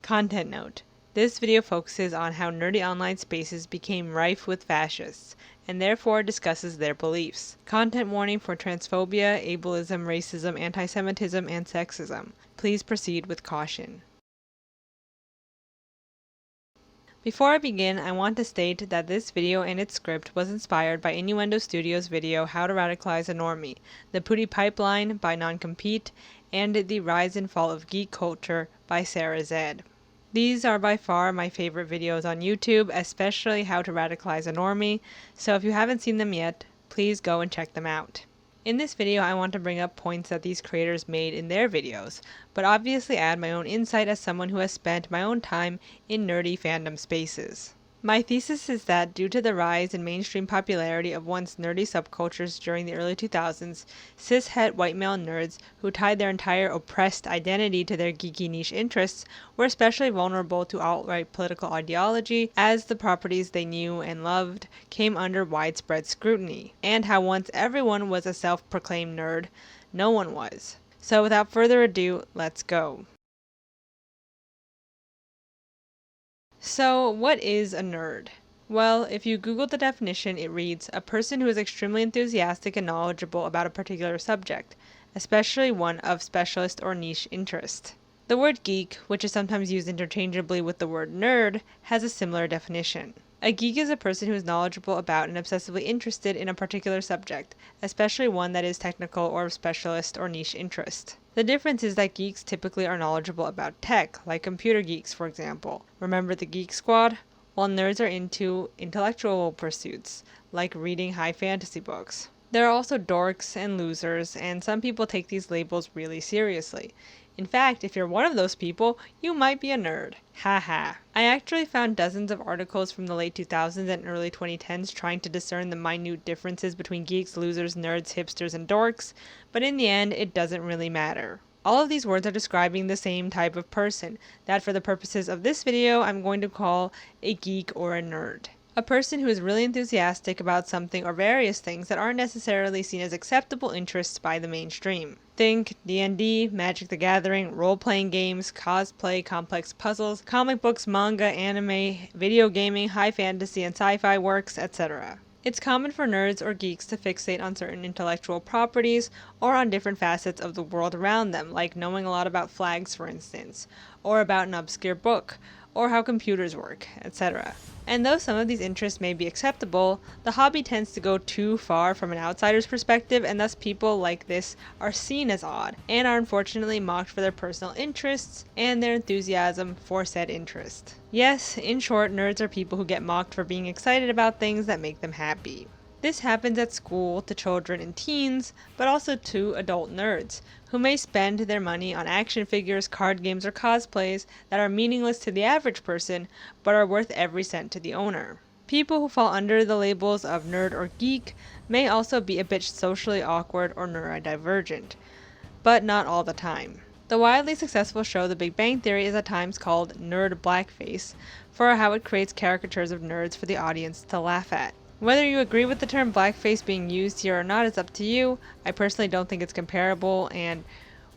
Content note. This video focuses on how nerdy online spaces became rife with fascists, and therefore discusses their beliefs. Content warning for transphobia, ableism, racism, anti-Semitism, and sexism. Please proceed with caution. Before I begin, I want to state that this video and its script was inspired by Innuendo Studios' video How to Radicalize a Normie, The Pootie Pipeline by Non-Compete, and The Rise and Fall of Geek Culture by Sarah Zed. These are by far my favorite videos on YouTube, especially How to Radicalize a Normie, so if you haven't seen them yet, please go and check them out. In this video, I want to bring up points that these creators made in their videos, but obviously add my own insight as someone who has spent my own time in nerdy fandom spaces. My thesis is that due to the rise in mainstream popularity of once nerdy subcultures during the early 2000s, cis-het white male nerds who tied their entire oppressed identity to their geeky niche interests were especially vulnerable to alt-right political ideology as the properties they knew and loved came under widespread scrutiny, and how once everyone was a self-proclaimed nerd, no one was. So without further ado, let's go. So, what is a nerd? Well, if you Google the definition, it reads, a person who is extremely enthusiastic and knowledgeable about a particular subject, especially one of specialist or niche interest. The word geek, which is sometimes used interchangeably with the word nerd, has a similar definition. A geek is a person who is knowledgeable about and obsessively interested in a particular subject, especially one that is technical or of specialist or niche interest. The difference is that geeks typically are knowledgeable about tech, like computer geeks for example. Remember the Geek Squad? While nerds are into intellectual pursuits, like reading high fantasy books. There are also dorks and losers, and some people take these labels really seriously. In fact, if you're one of those people, you might be a nerd. Haha. I actually found dozens of articles from the late 2000s and early 2010s trying to discern the minute differences between geeks, losers, nerds, hipsters, and dorks, but in the end, it doesn't really matter. All of these words are describing the same type of person, that for the purposes of this video, I'm going to call a geek or a nerd. A person who is really enthusiastic about something or various things that aren't necessarily seen as acceptable interests by the mainstream. Think D&D, Magic the Gathering, role-playing games, cosplay, complex puzzles, comic books, manga, anime, video gaming, high fantasy and sci-fi works, etc. It's common for nerds or geeks to fixate on certain intellectual properties or on different facets of the world around them, like knowing a lot about flags for instance, or about an obscure book, or how computers work, etc. And though some of these interests may be acceptable, the hobby tends to go too far from an outsider's perspective, and thus people like this are seen as odd, and are unfortunately mocked for their personal interests and their enthusiasm for said interest. Yes, in short, nerds are people who get mocked for being excited about things that make them happy. This happens at school to children and teens, but also to adult nerds, who may spend their money on action figures, card games, or cosplays that are meaningless to the average person, but are worth every cent to the owner. People who fall under the labels of nerd or geek may also be a bit socially awkward or neurodivergent, but not all the time. The wildly successful show The Big Bang Theory is at times called nerd blackface, for how it creates caricatures of nerds for the audience to laugh at. Whether you agree with the term blackface being used here or not is up to you. I personally don't think it's comparable, and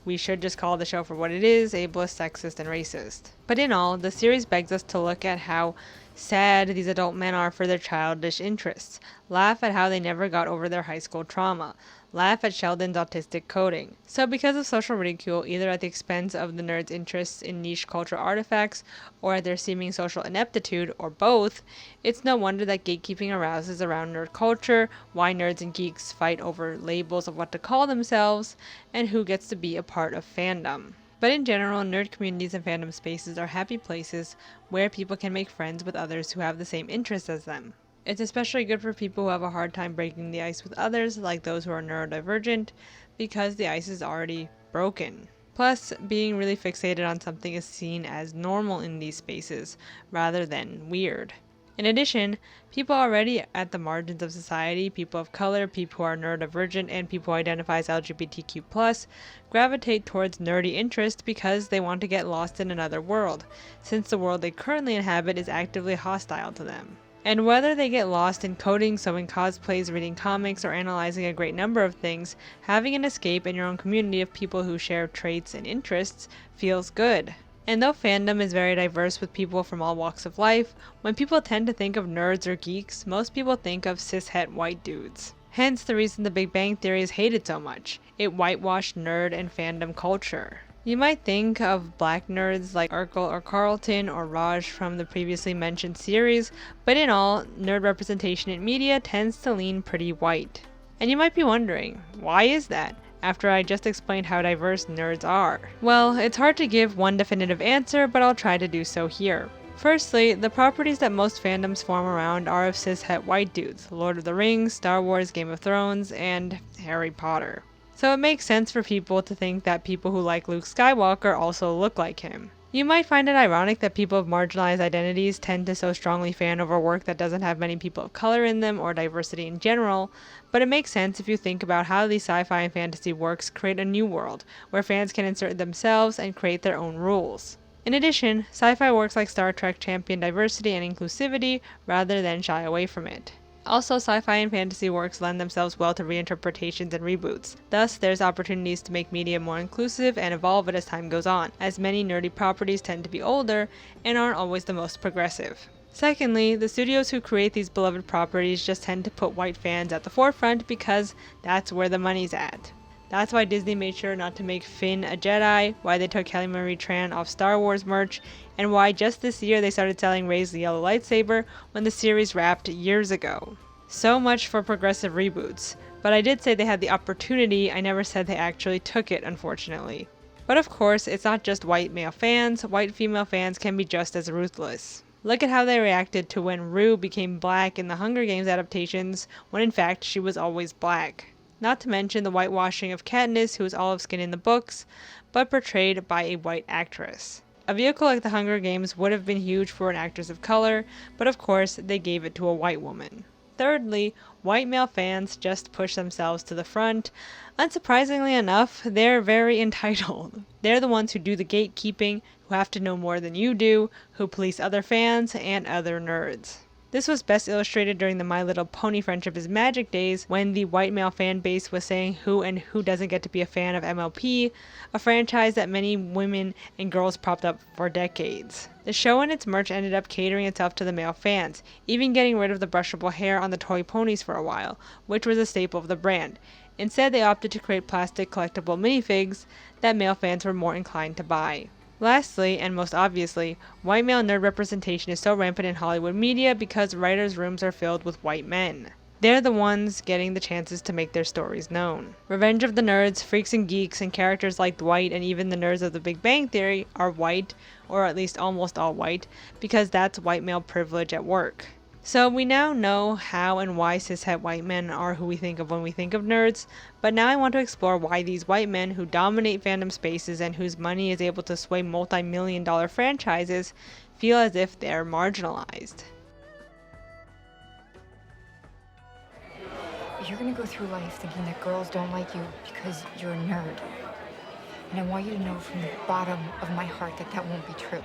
we should just call the show for what it is, ableist, sexist, and racist. But in all, the series begs us to look at how sad these adult men are for their childish interests, laugh at how they never got over their high school trauma, laugh at Sheldon's autistic coding. So because of social ridicule, either at the expense of the nerds' interests in niche cultural artifacts, or at their seeming social ineptitude, or both, it's no wonder that gatekeeping arouses around nerd culture, why nerds and geeks fight over labels of what to call themselves, and who gets to be a part of fandom. But in general, nerd communities and fandom spaces are happy places where people can make friends with others who have the same interests as them. It's especially good for people who have a hard time breaking the ice with others, like those who are neurodivergent, because the ice is already broken. Plus, being really fixated on something is seen as normal in these spaces, rather than weird. In addition, people already at the margins of society, people of color, people who are neurodivergent, and people who identify as LGBTQ+, gravitate towards nerdy interest because they want to get lost in another world, since the world they currently inhabit is actively hostile to them. And whether they get lost in coding, sewing cosplays, reading comics, or analyzing a great number of things, having an escape in your own community of people who share traits and interests feels good. And though fandom is very diverse with people from all walks of life, when people tend to think of nerds or geeks, most people think of cishet white dudes. Hence the reason the Big Bang Theory is hated so much. It whitewashed nerd and fandom culture. You might think of black nerds like Urkel or Carlton or Raj from the previously mentioned series, but in all, nerd representation in media tends to lean pretty white. And you might be wondering, why is that? After I just explained how diverse nerds are. Well, it's hard to give one definitive answer, but I'll try to do so here. Firstly, the properties that most fandoms form around are of cishet white dudes: Lord of the Rings, Star Wars, Game of Thrones, and Harry Potter. So it makes sense for people to think that people who like Luke Skywalker also look like him. You might find it ironic that people of marginalized identities tend to so strongly fan over work that doesn't have many people of color in them or diversity in general, but it makes sense if you think about how these sci-fi and fantasy works create a new world, where fans can insert themselves and create their own rules. In addition, sci-fi works like Star Trek champion diversity and inclusivity rather than shy away from it. Also, sci-fi and fantasy works lend themselves well to reinterpretations and reboots. Thus, there's opportunities to make media more inclusive and evolve it as time goes on, as many nerdy properties tend to be older and aren't always the most progressive. Secondly, the studios who create these beloved properties just tend to put white fans at the forefront because that's where the money's at. That's why Disney made sure not to make Finn a Jedi, why they took Kelly Marie Tran off Star Wars merch, and why just this year they started selling Rey's yellow lightsaber when the series wrapped years ago. So much for progressive reboots, but I did say they had the opportunity. I never said they actually took it, unfortunately. But of course, it's not just white male fans. White female fans can be just as ruthless. Look at how they reacted to when Rue became black in the Hunger Games adaptations, when in fact she was always black. Not to mention the whitewashing of Katniss, who was olive skin in the books, but portrayed by a white actress. A vehicle like the Hunger Games would have been huge for an actress of color, but of course they gave it to a white woman. Thirdly, white male fans just push themselves to the front. Unsurprisingly enough, they're very entitled. They're the ones who do the gatekeeping, who have to know more than you do, who police other fans and other nerds. This was best illustrated during the My Little Pony Friendship is Magic days, when the white male fan base was saying who and who doesn't get to be a fan of MLP, a franchise that many women and girls propped up for decades. The show and its merch ended up catering itself to the male fans, even getting rid of the brushable hair on the toy ponies for a while, which was a staple of the brand. Instead, they opted to create plastic collectible minifigs that male fans were more inclined to buy. Lastly, and most obviously, white male nerd representation is so rampant in Hollywood media because writers' rooms are filled with white men. They're the ones getting the chances to make their stories known. Revenge of the Nerds, Freaks and Geeks, and characters like Dwight and even the nerds of the Big Bang Theory are white, or at least almost all white, because that's white male privilege at work. So we now know how and why cishet white men are who we think of when we think of nerds, but now I want to explore why these white men who dominate fandom spaces and whose money is able to sway multi-million-dollar franchises feel as if they're marginalized. You're gonna go through life thinking that girls don't like you because you're a nerd. And I want you to know from the bottom of my heart that that won't be true.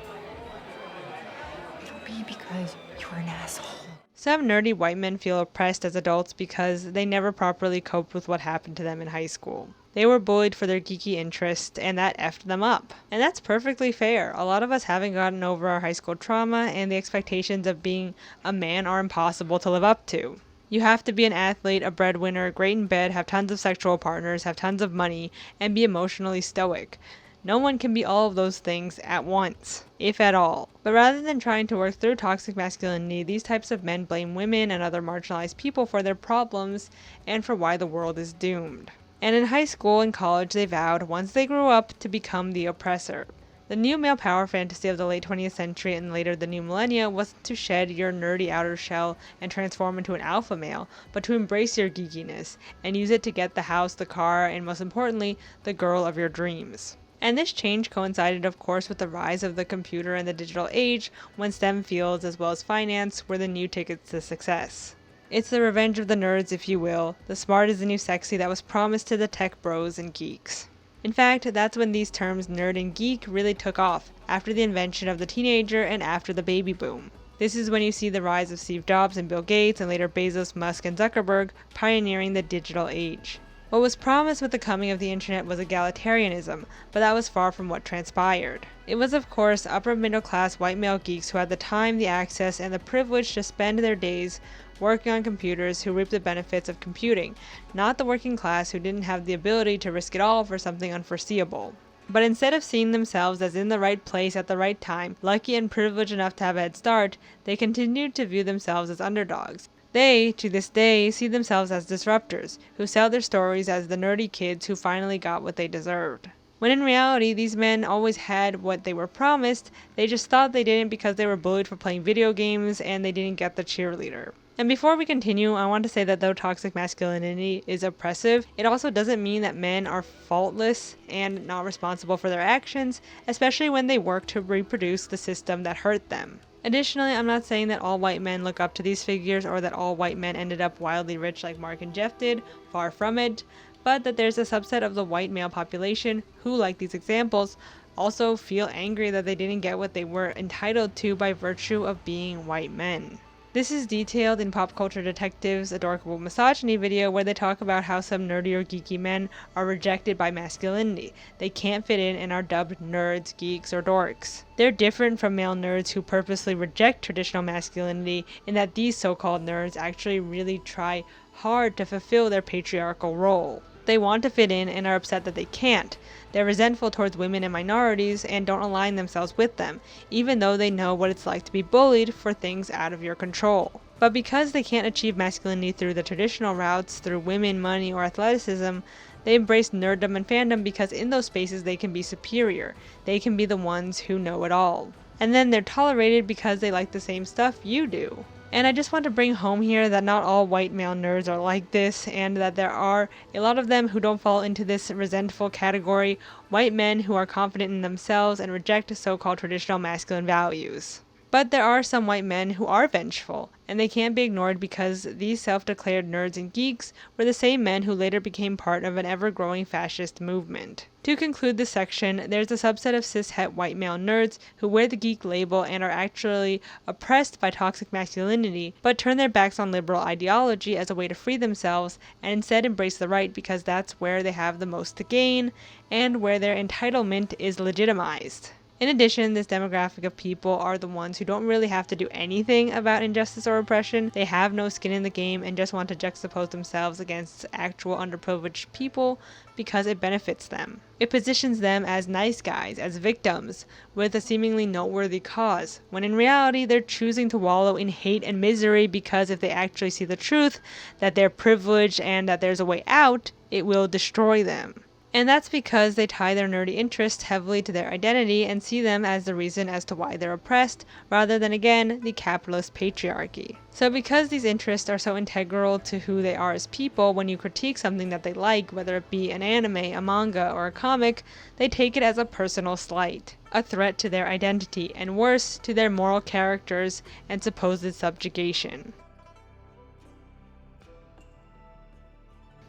It'll be because you're an asshole. Some nerdy white men feel oppressed as adults because they never properly coped with what happened to them in high school. They were bullied for their geeky interests, and that effed them up. And that's perfectly fair. A lot of us haven't gotten over our high school trauma, and the expectations of being a man are impossible to live up to. You have to be an athlete, a breadwinner, great in bed, have tons of sexual partners, have tons of money, and be emotionally stoic. No one can be all of those things at once, if at all. But rather than trying to work through toxic masculinity, these types of men blame women and other marginalized people for their problems and for why the world is doomed. And in high school and college, they vowed, once they grew up, to become the oppressor. The new male power fantasy of the late 20th century and later the new millennia wasn't to shed your nerdy outer shell and transform into an alpha male, but to embrace your geekiness and use it to get the house, the car, and most importantly, the girl of your dreams. And this change coincided, of course, with the rise of the computer and the digital age, when STEM fields as well as finance were the new tickets to success. It's the revenge of the nerds, if you will. The smart is the new sexy that was promised to the tech bros and geeks. In fact, that's when these terms nerd and geek really took off, after the invention of the teenager and after the baby boom. This is when you see the rise of Steve Jobs and Bill Gates and later Bezos, Musk, and Zuckerberg pioneering the digital age. What was promised with the coming of the internet was egalitarianism, but that was far from what transpired. It was of course upper middle class white male geeks who had the time, the access, and the privilege to spend their days working on computers who reaped the benefits of computing, not the working class who didn't have the ability to risk it all for something unforeseeable. But instead of seeing themselves as in the right place at the right time, lucky and privileged enough to have a head start, they continued to view themselves as underdogs. They, to this day, see themselves as disruptors, who sell their stories as the nerdy kids who finally got what they deserved. When in reality, these men always had what they were promised, they just thought they didn't because they were bullied for playing video games and they didn't get the cheerleader. And before we continue, I want to say that though toxic masculinity is oppressive, it also doesn't mean that men are faultless and not responsible for their actions, especially when they work to reproduce the system that hurt them. Additionally, I'm not saying that all white men look up to these figures or that all white men ended up wildly rich like Mark and Jeff did, far from it, but that there's a subset of the white male population who, like these examples, also feel angry that they didn't get what they were entitled to by virtue of being white men. This is detailed in Pop Culture Detective's Adorkable Misogyny video where they talk about how some nerdy or geeky men are rejected by masculinity. They can't fit in and are dubbed nerds, geeks, or dorks. They're different from male nerds who purposely reject traditional masculinity in that these so-called nerds actually really try hard to fulfill their patriarchal role. They want to fit in and are upset that they can't. They're resentful towards women and minorities and don't align themselves with them, even though they know what it's like to be bullied for things out of your control. But because they can't achieve masculinity through the traditional routes, through women, money, or athleticism, they embrace nerddom and fandom because in those spaces they can be superior. They can be the ones who know it all. And then they're tolerated because they like the same stuff you do. And I just want to bring home here that not all white male nerds are like this, and that there are a lot of them who don't fall into this resentful category, white men who are confident in themselves and reject so-called traditional masculine values. But there are some white men who are vengeful, and they can't be ignored because these self-declared nerds and geeks were the same men who later became part of an ever-growing fascist movement. To conclude this section, there's a subset of cis-het white male nerds who wear the geek label and are actually oppressed by toxic masculinity, but turn their backs on liberal ideology as a way to free themselves and instead embrace the right because that's where they have the most to gain and where their entitlement is legitimized. In addition, this demographic of people are the ones who don't really have to do anything about injustice or oppression. They have no skin in the game and just want to juxtapose themselves against actual underprivileged people because it benefits them. It positions them as nice guys, as victims, with a seemingly noteworthy cause, when in reality they're choosing to wallow in hate and misery because if they actually see the truth, that they're privileged and that there's a way out, it will destroy them. And that's because they tie their nerdy interests heavily to their identity and see them as the reason as to why they're oppressed, rather than again, the capitalist patriarchy. So because these interests are so integral to who they are as people, when you critique something that they like, whether it be an anime, a manga, or a comic, they take it as a personal slight, a threat to their identity, and worse, to their moral characters and supposed subjugation.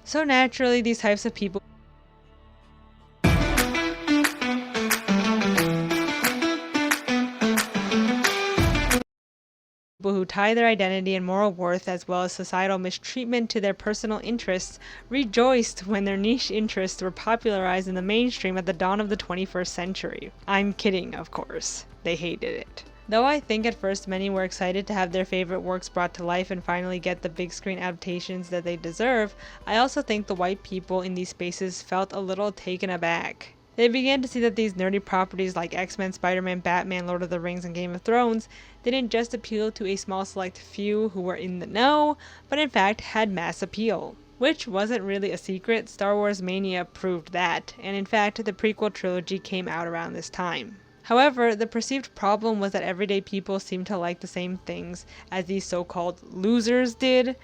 So naturally, these types of people who tie their identity and moral worth as well as societal mistreatment to their personal interests rejoiced when their niche interests were popularized in the mainstream at the dawn of the 21st century. I'm kidding, of course. They hated it. Though I think at first many were excited to have their favorite works brought to life and finally get the big screen adaptations that they deserve, I also think the white people in these spaces felt a little taken aback. They began to see that these nerdy properties like X-Men, Spider-Man, Batman, Lord of the Rings, and Game of Thrones didn't just appeal to a small select few who were in the know, but in fact had mass appeal. Which wasn't really a secret. Star Wars Mania proved that, and in fact the prequel trilogy came out around this time. However, the perceived problem was that everyday people seemed to like the same things as these so-called losers did,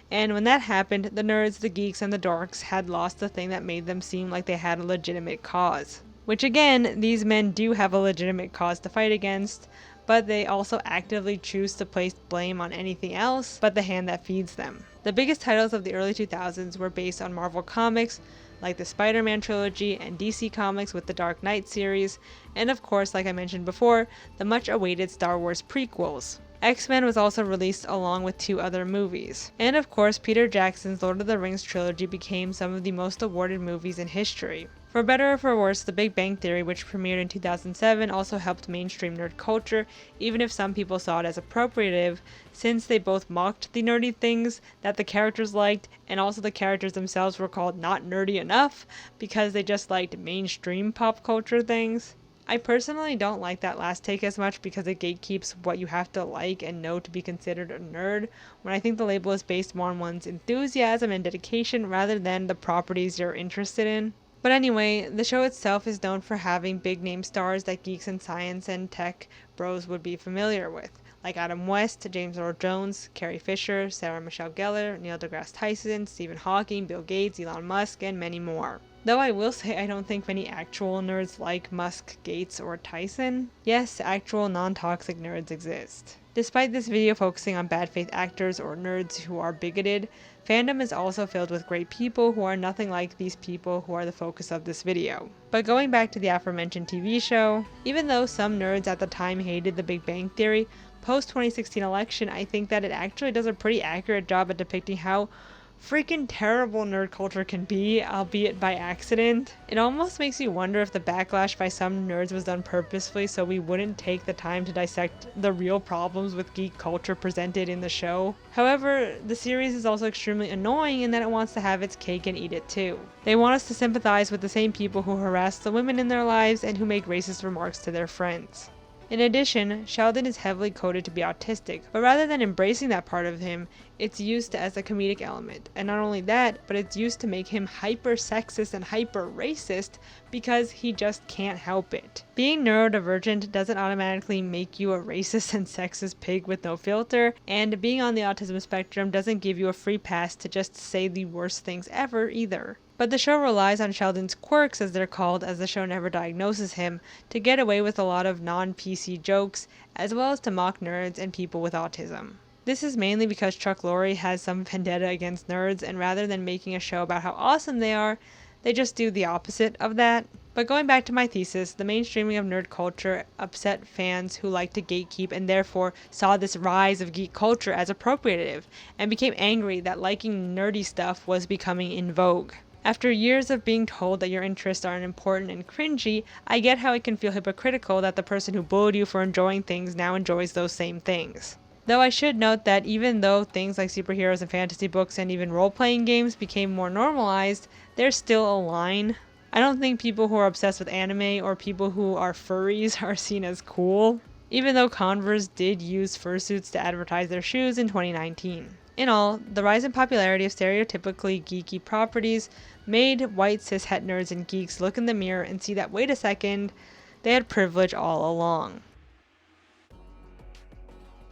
and when that happened, the nerds, the geeks, and the dorks had lost the thing that made them seem like they had a legitimate cause. Which again, these men do have a legitimate cause to fight against, but they also actively choose to place blame on anything else but the hand that feeds them. The biggest titles of the early 2000s were based on Marvel Comics, like the Spider-Man trilogy, and DC Comics with the Dark Knight series, and of course, like I mentioned before, the much-awaited Star Wars prequels. X-Men was also released along with 2 other movies. And of course, Peter Jackson's Lord of the Rings trilogy became some of the most awarded movies in history. For better or for worse, The Big Bang Theory, which premiered in 2007, also helped mainstream nerd culture, even if some people saw it as appropriative, since they both mocked the nerdy things that the characters liked, and also the characters themselves were called not nerdy enough because they just liked mainstream pop culture things. I personally don't like that last take as much because it gatekeeps what you have to like and know to be considered a nerd, when I think the label is based more on one's enthusiasm and dedication rather than the properties you're interested in. But anyway, the show itself is known for having big name stars that geeks in science and tech bros would be familiar with, like Adam West, James Earl Jones, Carrie Fisher, Sarah Michelle Gellar, Neil deGrasse Tyson, Stephen Hawking, Bill Gates, Elon Musk, and many more. Though I will say I don't think many actual nerds like Musk, Gates, or Tyson. Yes, actual non-toxic nerds exist. Despite this video focusing on bad faith actors or nerds who are bigoted, fandom is also filled with great people who are nothing like these people who are the focus of this video. But going back to the aforementioned TV show, even though some nerds at the time hated The Big Bang Theory, post 2016 election I think that it actually does a pretty accurate job at depicting how freaking terrible nerd culture can be, albeit by accident. It almost makes you wonder if the backlash by some nerds was done purposefully so we wouldn't take the time to dissect the real problems with geek culture presented in the show. However, the series is also extremely annoying in that it wants to have its cake and eat it too. They want us to sympathize with the same people who harass the women in their lives and who make racist remarks to their friends. In addition, Sheldon is heavily coded to be autistic, but rather than embracing that part of him, it's used as a comedic element. And not only that, but it's used to make him hyper sexist and hyper racist because he just can't help it. Being neurodivergent doesn't automatically make you a racist and sexist pig with no filter, and being on the autism spectrum doesn't give you a free pass to just say the worst things ever either. But the show relies on Sheldon's quirks, as they're called, as the show never diagnoses him, to get away with a lot of non-PC jokes, as well as to mock nerds and people with autism. This is mainly because Chuck Lorre has some vendetta against nerds, and rather than making a show about how awesome they are, they just do the opposite of that. But going back to my thesis, the mainstreaming of nerd culture upset fans who like to gatekeep and therefore saw this rise of geek culture as appropriative, and became angry that liking nerdy stuff was becoming in vogue. After years of being told that your interests are unimportant and cringy, I get how it can feel hypocritical that the person who bullied you for enjoying things now enjoys those same things. Though I should note that even though things like superheroes and fantasy books and even role-playing games became more normalized, there's still a line. I don't think people who are obsessed with anime or people who are furries are seen as cool, even though Converse did use fursuits to advertise their shoes in 2019. In all, the rise in popularity of stereotypically geeky properties made white cishet nerds and geeks look in the mirror and see that, wait a second, they had privilege all along.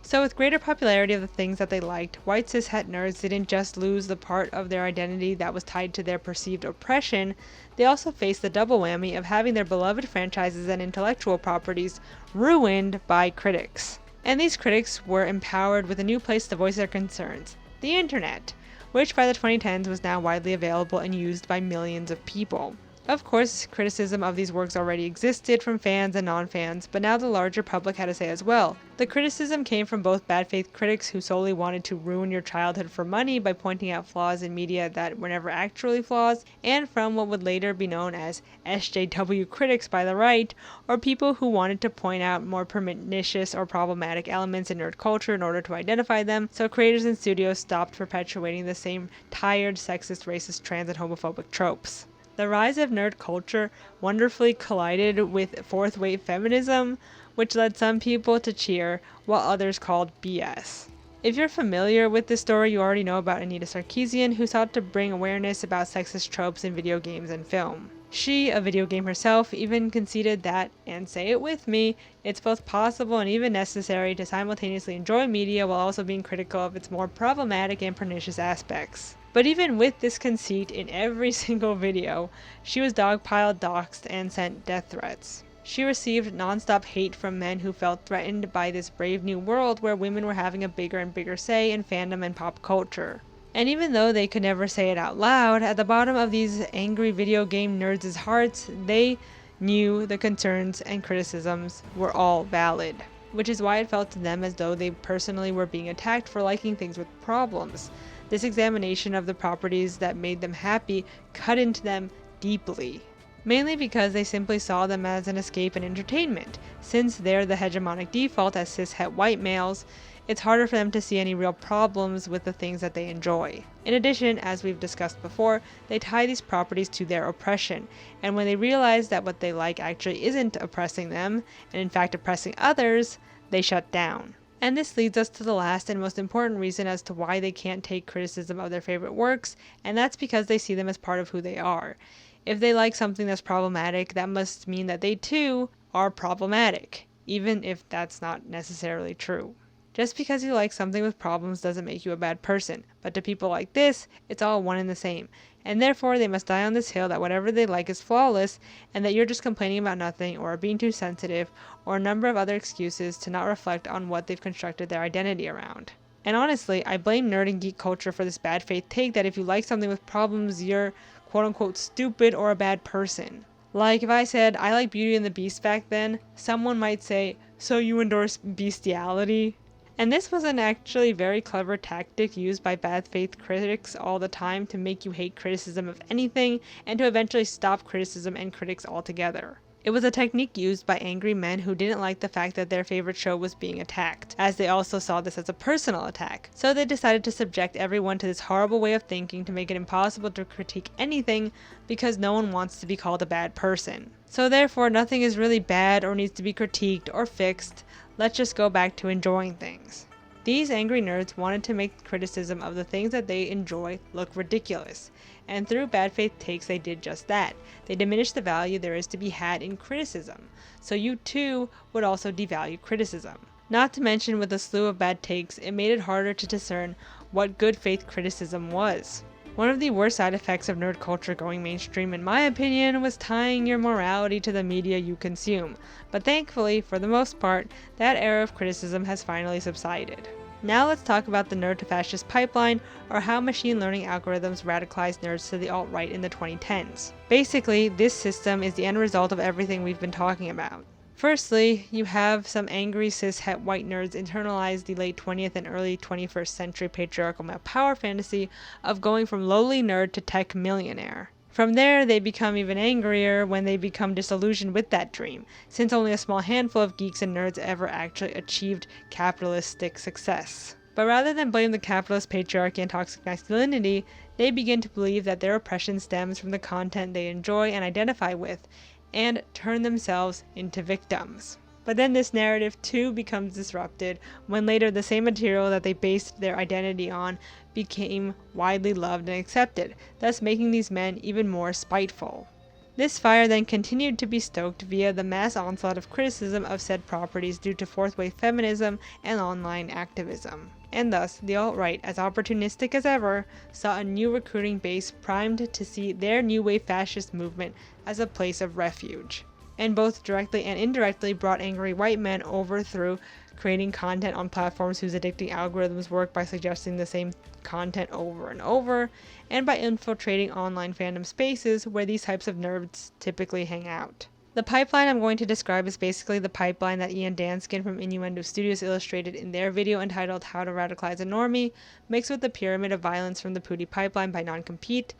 So with greater popularity of the things that they liked, white cishet nerds didn't just lose the part of their identity that was tied to their perceived oppression, they also faced the double whammy of having their beloved franchises and intellectual properties ruined by critics. And these critics were empowered with a new place to voice their concerns, the internet, which by the 2010s was now widely available and used by millions of people. Of course, criticism of these works already existed from fans and non-fans, but now the larger public had a say as well. The criticism came from both bad faith critics who solely wanted to ruin your childhood for money by pointing out flaws in media that were never actually flaws, and from what would later be known as SJW critics by the right, or people who wanted to point out more pernicious or problematic elements in nerd culture in order to identify them, so creators and studios stopped perpetuating the same tired, sexist, racist, trans, and homophobic tropes. The rise of nerd culture wonderfully collided with fourth-wave feminism, which led some people to cheer, while others called BS. If you're familiar with this story, you already know about Anita Sarkeesian, who sought to bring awareness about sexist tropes in video games and film. She, a video game herself, even conceded that, and say it with me, it's both possible and even necessary to simultaneously enjoy media while also being critical of its more problematic and pernicious aspects. But even with this conceit in every single video, she was dogpiled, doxxed, and sent death threats. She received non-stop hate from men who felt threatened by this brave new world where women were having a bigger and bigger say in fandom and pop culture. And even though they could never say it out loud, at the bottom of these angry video game nerds' hearts, they knew the concerns and criticisms were all valid. which is why it felt to them as though they personally were being attacked for liking things with problems. This examination of the properties that made them happy cut into them deeply, mainly because they simply saw them as an escape and entertainment. Since they're the hegemonic default as cis-het white males, it's harder for them to see any real problems with the things that they enjoy. In addition, as we've discussed before, they tie these properties to their oppression, and when they realize that what they like actually isn't oppressing them, and in fact oppressing others, they shut down. And this leads us to the last and most important reason as to why they can't take criticism of their favorite works, and that's because they see them as part of who they are. If they like something that's problematic, that must mean that they too are problematic, even if that's not necessarily true. Just because you like something with problems doesn't make you a bad person, but to people like this, it's all one and the same, and therefore they must die on this hill that whatever they like is flawless, and that you're just complaining about nothing, or being too sensitive, or a number of other excuses to not reflect on what they've constructed their identity around. And honestly, I blame nerd and geek culture for this bad faith take that if you like something with problems, you're quote-unquote stupid or a bad person. Like if I said, I like Beauty and the Beast back then, someone might say, so you endorse bestiality? And this was an actually very clever tactic used by bad faith critics all the time to make you hate criticism of anything and to eventually stop criticism and critics altogether. It was a technique used by angry men who didn't like the fact that their favorite show was being attacked, as they also saw this as a personal attack. So they decided to subject everyone to this horrible way of thinking to make it impossible to critique anything because no one wants to be called a bad person. So therefore nothing is really bad or needs to be critiqued or fixed. Let's just go back to enjoying things. These angry nerds wanted to make criticism of the things that they enjoy look ridiculous, and through bad faith takes they did just that. They diminished the value there is to be had in criticism, so you too would also devalue criticism. Not to mention with a slew of bad takes, it made it harder to discern what good faith criticism was. One of the worst side effects of nerd culture going mainstream, in my opinion, was tying your morality to the media you consume, but thankfully, for the most part, that era of criticism has finally subsided. Now let's talk about the nerd to fascist pipeline, or how machine learning algorithms radicalized nerds to the alt-right in the 2010s. Basically, this system is the end result of everything we've been talking about. Firstly, you have some angry cis-het white nerds internalize the late 20th and early 21st century patriarchal male power fantasy of going from lowly nerd to tech millionaire. From there, they become even angrier when they become disillusioned with that dream, since only a small handful of geeks and nerds ever actually achieved capitalistic success. But rather than blame the capitalist patriarchy and toxic masculinity, they begin to believe that their oppression stems from the content they enjoy and identify with, and turn themselves into victims. But then this narrative too becomes disrupted when later the same material that they based their identity on became widely loved and accepted, thus making these men even more spiteful. This fire then continued to be stoked via the mass onslaught of criticism of said properties due to fourth wave feminism and online activism. And thus, the alt-right, as opportunistic as ever, saw a new recruiting base primed to see their new wave fascist movement as a place of refuge, and both directly and indirectly brought angry white men over through creating content on platforms whose addicting algorithms work by suggesting the same content over and over, and by infiltrating online fandom spaces where these types of nerds typically hang out. The pipeline I'm going to describe is basically the pipeline that Ian Danskin from Innuendo Studios illustrated in their video entitled How to Radicalize a Normie, mixed with the pyramid of violence from the Pootie pipeline by Non-Compete,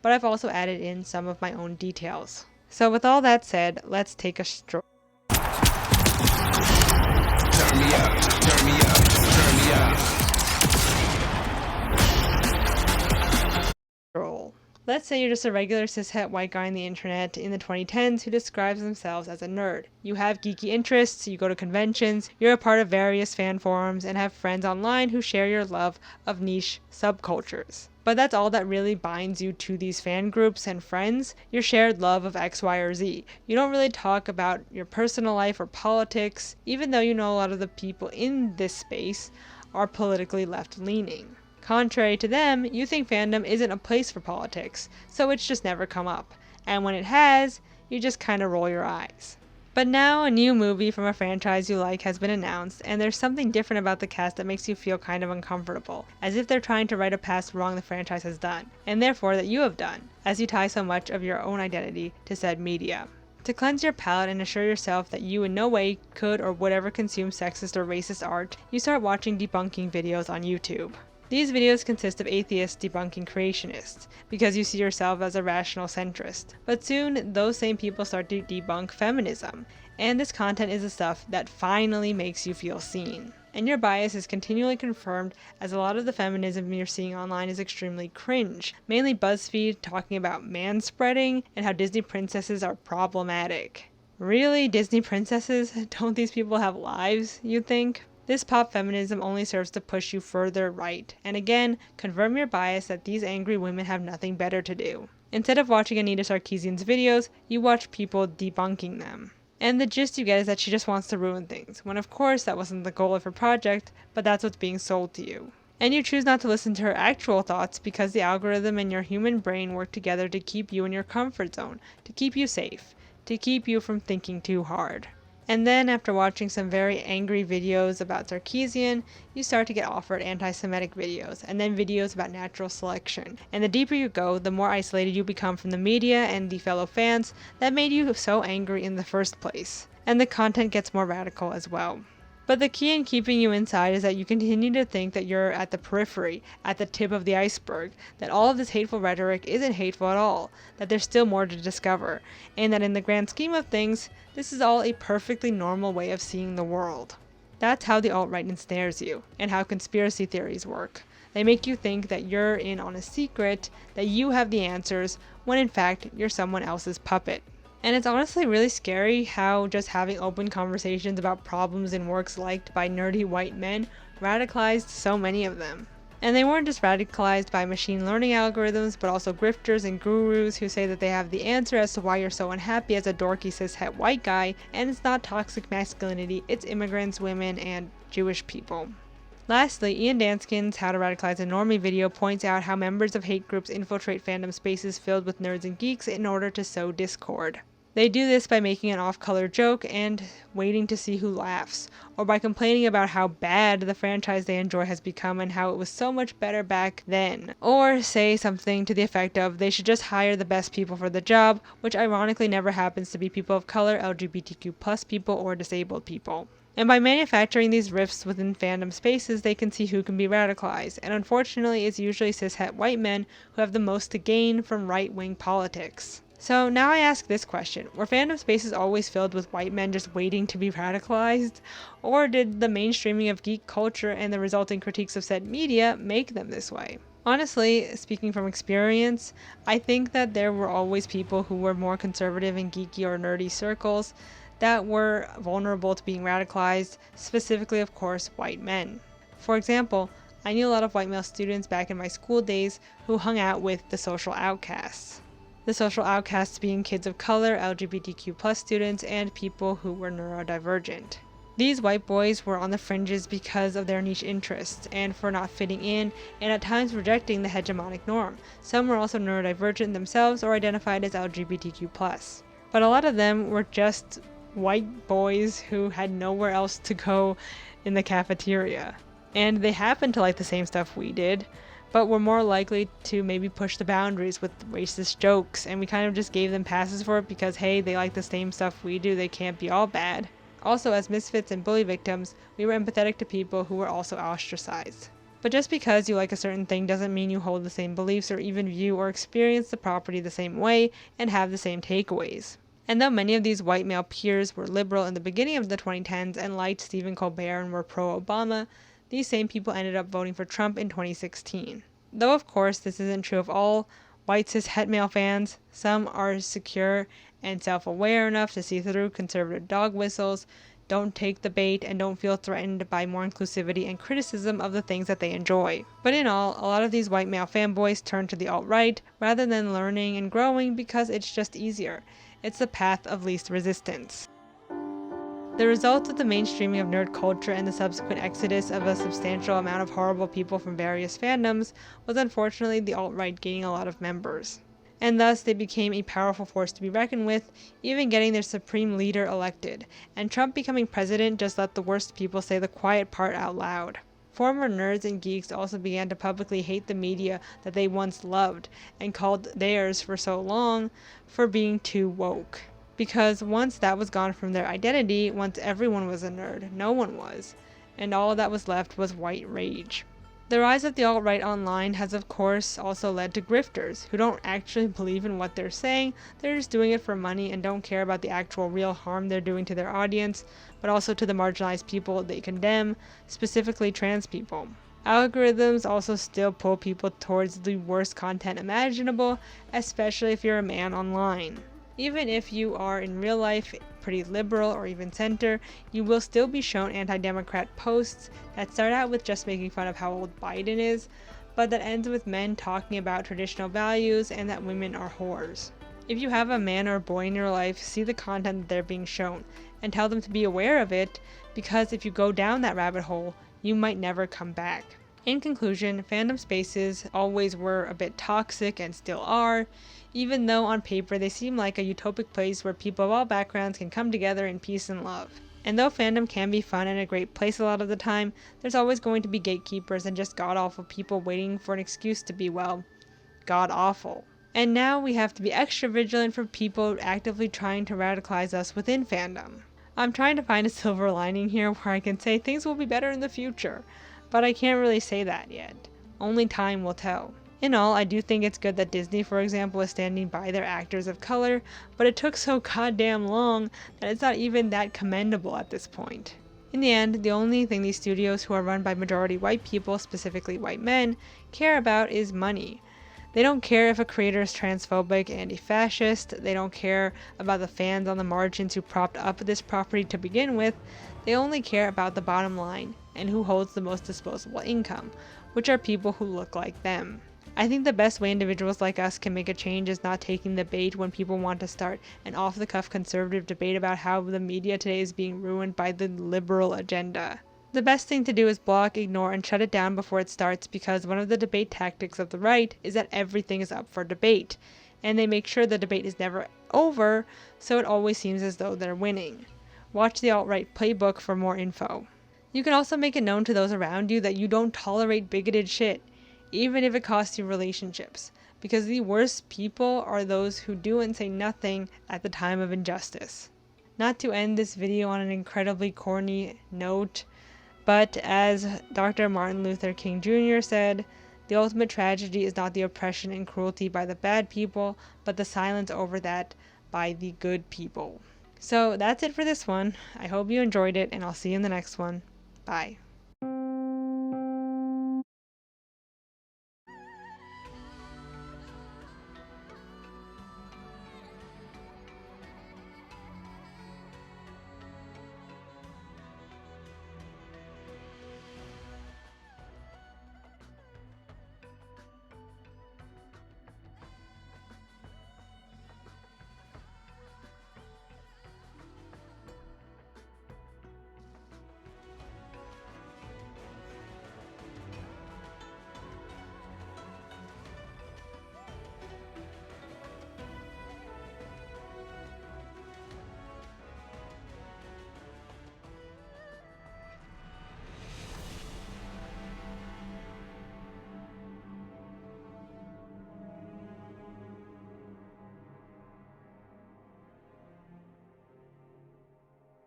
but I've also added in some of my own details. So with all that said, let's take a stroll. Turn me up, turn me up, turn me up. Let's say you're just a regular cis-het white guy on the internet in the 2010s who describes themselves as a nerd. You have geeky interests, you go to conventions, you're a part of various fan forums, and have friends online who share your love of niche subcultures. But that's all that really binds you to these fan groups and friends, your shared love of X, Y, or Z. You don't really talk about your personal life or politics, even though you know a lot of the people in this space are politically left-leaning. Contrary to them, you think fandom isn't a place for politics, so it's just never come up. And when it has, you just kinda roll your eyes. But now a new movie from a franchise you like has been announced, and there's something different about the cast that makes you feel kind of uncomfortable, as if they're trying to right a past wrong the franchise has done, and therefore that you have done, as you tie so much of your own identity to said media. To cleanse your palate and assure yourself that you in no way could or would ever consume sexist or racist art, you start watching debunking videos on YouTube. These videos consist of atheists debunking creationists, because you see yourself as a rational centrist. But soon, those same people start to debunk feminism, and this content is the stuff that finally makes you feel seen. And your bias is continually confirmed, as a lot of the feminism you're seeing online is extremely cringe, mainly BuzzFeed talking about manspreading and how Disney princesses are problematic. Really? Disney princesses? Don't these people have lives, you'd think? This pop feminism only serves to push you further right, and again, confirm your bias that these angry women have nothing better to do. Instead of watching Anita Sarkeesian's videos, you watch people debunking them. And the gist you get is that she just wants to ruin things, when of course that wasn't the goal of her project, but that's what's being sold to you. And you choose not to listen to her actual thoughts because the algorithm and your human brain work together to keep you in your comfort zone, to keep you safe, to keep you from thinking too hard. And then, after watching some very angry videos about Sarkeesian, you start to get offered anti-Semitic videos, and then videos about natural selection. And the deeper you go, the more isolated you become from the media and the fellow fans that made you so angry in the first place. And the content gets more radical as well. But the key in keeping you inside is that you continue to think that you're at the periphery, at the tip of the iceberg, that all of this hateful rhetoric isn't hateful at all, that there's still more to discover, and that in the grand scheme of things, this is all a perfectly normal way of seeing the world. That's how the alt-right ensnares you, and how conspiracy theories work. They make you think that you're in on a secret, that you have the answers, when in fact, you're someone else's puppet. And it's honestly really scary how just having open conversations about problems in works liked by nerdy white men radicalized so many of them. And they weren't just radicalized by machine learning algorithms, but also grifters and gurus who say that they have the answer as to why you're so unhappy as a dorky cishet white guy, and it's not toxic masculinity, it's immigrants, women, and Jewish people. Lastly, Ian Danskin's How to Radicalize a Normie video points out how members of hate groups infiltrate fandom spaces filled with nerds and geeks in order to sow discord. They do this by making an off-color joke and waiting to see who laughs, or by complaining about how bad the franchise they enjoy has become and how it was so much better back then, or say something to the effect of they should just hire the best people for the job, which ironically never happens to be people of color, LGBTQ+ people, or disabled people. And by manufacturing these rifts within fandom spaces, they can see who can be radicalized, and unfortunately it's usually cishet white men who have the most to gain from right-wing politics. So now I ask this question, were fandom spaces always filled with white men just waiting to be radicalized? Or did the mainstreaming of geek culture and the resulting critiques of said media make them this way? Honestly, speaking from experience, I think that there were always people who were more conservative in geeky or nerdy circles that were vulnerable to being radicalized, specifically of course white men. For example, I knew a lot of white male students back in my school days who hung out with the social outcasts. The social outcasts being kids of color, LGBTQ+ students, and people who were neurodivergent. These white boys were on the fringes because of their niche interests, and for not fitting in, and at times rejecting the hegemonic norm. Some were also neurodivergent themselves or identified as LGBTQ+. But a lot of them were just white boys who had nowhere else to go in the cafeteria. And they happened to like the same stuff we did, but were more likely to maybe push the boundaries with racist jokes, and we kind of just gave them passes for it because hey, they like the same stuff we do, they can't be all bad. Also, as misfits and bully victims, we were empathetic to people who were also ostracized. But just because you like a certain thing doesn't mean you hold the same beliefs or even view or experience the property the same way and have the same takeaways. And though many of these white male peers were liberal in the beginning of the 2010s and liked Stephen Colbert and were pro-Obama, these same people ended up voting for Trump in 2016. Though of course this isn't true of all white cis-het male fans, some are secure and self-aware enough to see through conservative dog whistles, don't take the bait, and don't feel threatened by more inclusivity and criticism of the things that they enjoy. But in all, a lot of these white male fanboys turn to the alt-right rather than learning and growing because it's just easier. It's the path of least resistance. The result of the mainstreaming of nerd culture and the subsequent exodus of a substantial amount of horrible people from various fandoms was unfortunately the alt-right gaining a lot of members. And thus they became a powerful force to be reckoned with, even getting their supreme leader elected, and Trump becoming president just let the worst people say the quiet part out loud. Former nerds and geeks also began to publicly hate the media that they once loved, and called theirs for so long for being too woke. Because once that was gone from their identity, once everyone was a nerd, no one was, and all that was left was white rage. The rise of the alt-right online has of course also led to grifters, who don't actually believe in what they're saying, they're just doing it for money and don't care about the actual real harm they're doing to their audience, but also to the marginalized people they condemn, specifically trans people. Algorithms also still pull people towards the worst content imaginable, especially if you're a man online. Even if you are in real life pretty liberal or even center, you will still be shown anti-democrat posts that start out with just making fun of how old Biden is, but that ends with men talking about traditional values and that women are whores. If you have a man or boy in your life, see the content that they're being shown and tell them to be aware of it, because if you go down that rabbit hole, you might never come back. In conclusion, fandom spaces always were a bit toxic and still are, even though on paper they seem like a utopic place where people of all backgrounds can come together in peace and love. And though fandom can be fun and a great place a lot of the time, there's always going to be gatekeepers and just god-awful people waiting for an excuse to be, well, god-awful. And now we have to be extra vigilant for people actively trying to radicalize us within fandom. I'm trying to find a silver lining here where I can say things will be better in the future, but I can't really say that yet. Only time will tell. In all, I do think it's good that Disney, for example, is standing by their actors of color, but it took so goddamn long that it's not even that commendable at this point. In the end, the only thing these studios, who are run by majority white people, specifically white men, care about is money. They don't care if a creator is transphobic, anti-fascist, they don't care about the fans on the margins who propped up this property to begin with, they only care about the bottom line and who holds the most disposable income, which are people who look like them. I think the best way individuals like us can make a change is not taking the bait when people want to start an off-the-cuff conservative debate about how the media today is being ruined by the liberal agenda. The best thing to do is block, ignore, and shut it down before it starts, because one of the debate tactics of the right is that everything is up for debate, and they make sure the debate is never over, so it always seems as though they're winning. Watch the alt-right playbook for more info. You can also make it known to those around you that you don't tolerate bigoted shit, even if it costs you relationships, because the worst people are those who do and say nothing at the time of injustice. Not to end this video on an incredibly corny note, but as Dr. Martin Luther King Jr. said, the ultimate tragedy is not the oppression and cruelty by the bad people, but the silence over that by the good people. So that's it for this one. I hope you enjoyed it, and I'll see you in the next one. Bye.